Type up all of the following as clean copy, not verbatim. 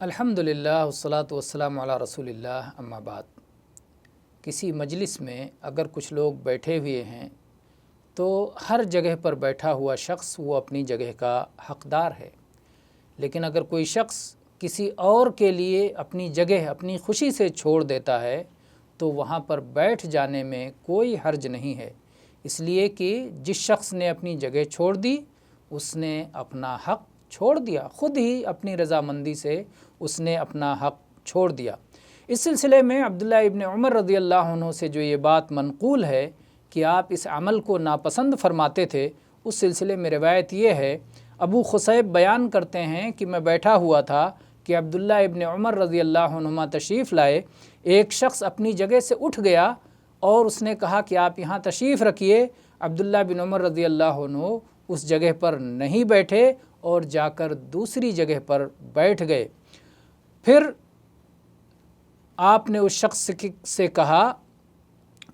الحمدللہ والصلاۃ والسلام علی رسول اللہ اما بعد۔ کسی مجلس میں اگر کچھ لوگ بیٹھے ہوئے ہیں تو ہر جگہ پر بیٹھا ہوا شخص وہ اپنی جگہ کا حقدار ہے، لیکن اگر کوئی شخص کسی اور کے لیے اپنی جگہ اپنی خوشی سے چھوڑ دیتا ہے تو وہاں پر بیٹھ جانے میں کوئی حرج نہیں ہے، اس لیے کہ جس شخص نے اپنی جگہ چھوڑ دی اس نے اپنا حق چھوڑ دیا، خود ہی اپنی رضامندی سے اس نے اپنا حق چھوڑ دیا۔ اس سلسلے میں عبداللہ ابن عمر رضی اللہ عنہ سے جو یہ بات منقول ہے کہ آپ اس عمل کو ناپسند فرماتے تھے، اس سلسلے میں روایت یہ ہے، ابو خصیب بیان کرتے ہیں کہ میں بیٹھا ہوا تھا کہ عبداللہ ابن عمر رضی اللہ عنہما تشریف لائے، ایک شخص اپنی جگہ سے اٹھ گیا اور اس نے کہا کہ آپ یہاں تشریف رکھیے۔ عبداللہ بن عمر رضی اللہ عنہ اس جگہ پر نہیں بیٹھے اور جا کر دوسری جگہ پر بیٹھ گئے۔ پھر آپ نے اس شخص سے کہا،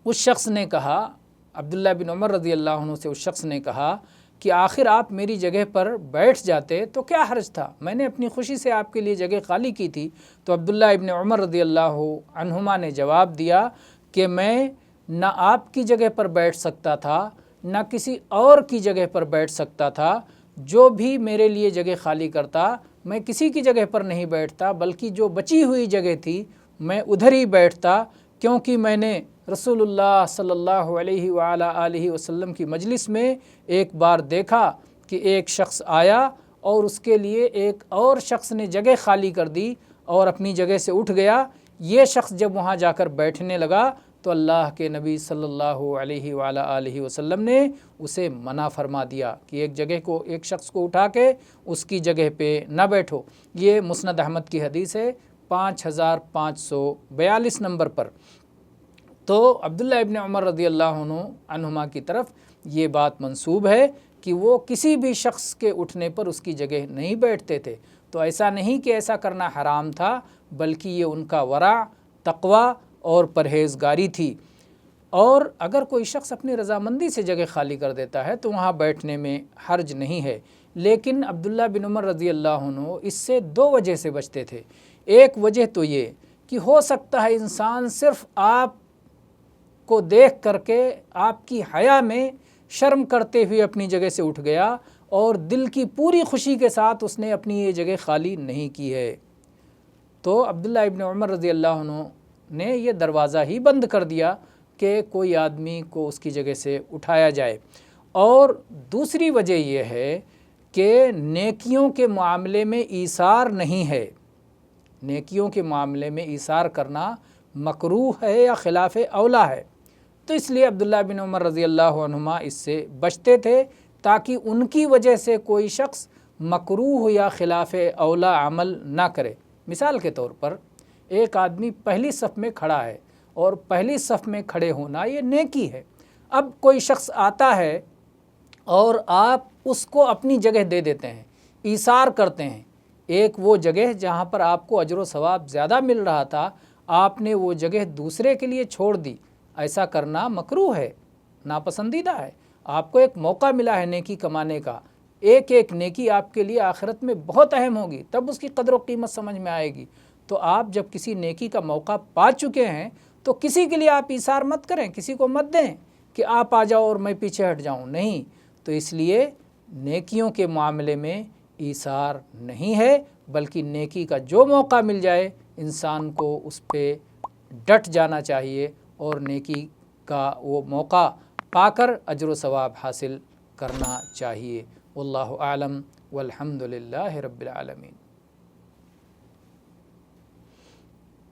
اس شخص نے کہا، عبداللہ بن عمر رضی اللہ عنہ سے اس شخص نے کہا کہ آخر آپ میری جگہ پر بیٹھ جاتے تو کیا حرج تھا، میں نے اپنی خوشی سے آپ کے لیے جگہ خالی کی تھی۔ تو عبداللہ ابن عمر رضی اللہ عنہما نے جواب دیا کہ میں نہ آپ کی جگہ پر بیٹھ سکتا تھا نہ کسی اور کی جگہ پر بیٹھ سکتا تھا، جو بھی میرے لیے جگہ خالی کرتا میں کسی کی جگہ پر نہیں بیٹھتا، بلکہ جو بچی ہوئی جگہ تھی میں ادھر ہی بیٹھتا، کیونکہ میں نے رسول اللہ صلی اللہ علیہ وآلہ وسلم کی مجلس میں ایک بار دیکھا کہ ایک شخص آیا اور اس کے لیے ایک اور شخص نے جگہ خالی کر دی اور اپنی جگہ سے اٹھ گیا۔ یہ شخص جب وہاں جا کر بیٹھنے لگا تو اللہ کے نبی صلی اللہ علیہ وآلہ وسلم نے اسے منع فرما دیا کہ ایک شخص کو اٹھا کے اس کی جگہ پہ نہ بیٹھو۔ یہ مسند احمد کی حدیث ہے 5542 نمبر پر۔ تو عبداللہ ابن عمر رضی اللہ عنہما کی طرف یہ بات منسوب ہے کہ وہ کسی بھی شخص کے اٹھنے پر اس کی جگہ نہیں بیٹھتے تھے۔ تو ایسا نہیں کہ ایسا کرنا حرام تھا، بلکہ یہ ان کا ورع، تقوی اور پرہیزگاری تھی۔ اور اگر کوئی شخص اپنی رضامندی سے جگہ خالی کر دیتا ہے تو وہاں بیٹھنے میں حرج نہیں ہے، لیکن عبداللہ بن عمر رضی اللہ عنہ اس سے دو وجہ سے بچتے تھے۔ ایک وجہ تو یہ کہ ہو سکتا ہے انسان صرف آپ کو دیکھ کر کے آپ کی حیا میں شرم کرتے ہوئے اپنی جگہ سے اٹھ گیا اور دل کی پوری خوشی کے ساتھ اس نے اپنی یہ جگہ خالی نہیں کی ہے، تو عبداللہ ابن عمر رضی اللہ عنہ نے یہ دروازہ ہی بند کر دیا کہ کوئی آدمی کو اس کی جگہ سے اٹھایا جائے۔ اور دوسری وجہ یہ ہے کہ نیکیوں کے معاملے میں ایثار نہیں ہے، نیکیوں کے معاملے میں ایثار کرنا مکروہ ہے یا خلاف اولیٰ ہے، تو اس لیے عبداللہ بن عمر رضی اللہ عنہما اس سے بچتے تھے تاکہ ان کی وجہ سے کوئی شخص مکروہ یا خلاف اولیٰ عمل نہ کرے۔ مثال کے طور پر ایک آدمی پہلی صف میں کھڑا ہے اور پہلی صف میں کھڑے ہونا یہ نیکی ہے۔ اب کوئی شخص آتا ہے اور آپ اس کو اپنی جگہ دے دیتے ہیں، ایثار کرتے ہیں، ایک وہ جگہ جہاں پر آپ کو اجر و ثواب زیادہ مل رہا تھا، آپ نے وہ جگہ دوسرے کے لیے چھوڑ دی، ایسا کرنا مکروہ ہے، ناپسندیدہ ہے۔ آپ کو ایک موقع ملا ہے نیکی کمانے کا، ایک ایک نیکی آپ کے لیے آخرت میں بہت اہم ہوگی، تب اس کی قدر و قیمت سمجھ میں آئے گی۔ تو آپ جب کسی نیکی کا موقع پا چکے ہیں تو کسی کے لیے آپ ایثار مت کریں، کسی کو مت دیں کہ آپ آ جاؤ اور میں پیچھے ہٹ جاؤں، نہیں۔ تو اس لیے نیکیوں کے معاملے میں ایثار نہیں ہے، بلکہ نیکی کا جو موقع مل جائے انسان کو اس پہ ڈٹ جانا چاہیے اور نیکی کا وہ موقع پا کر اجر و ثواب حاصل کرنا چاہیے۔ واللہ اعلم والحمد للہ رب العالمین۔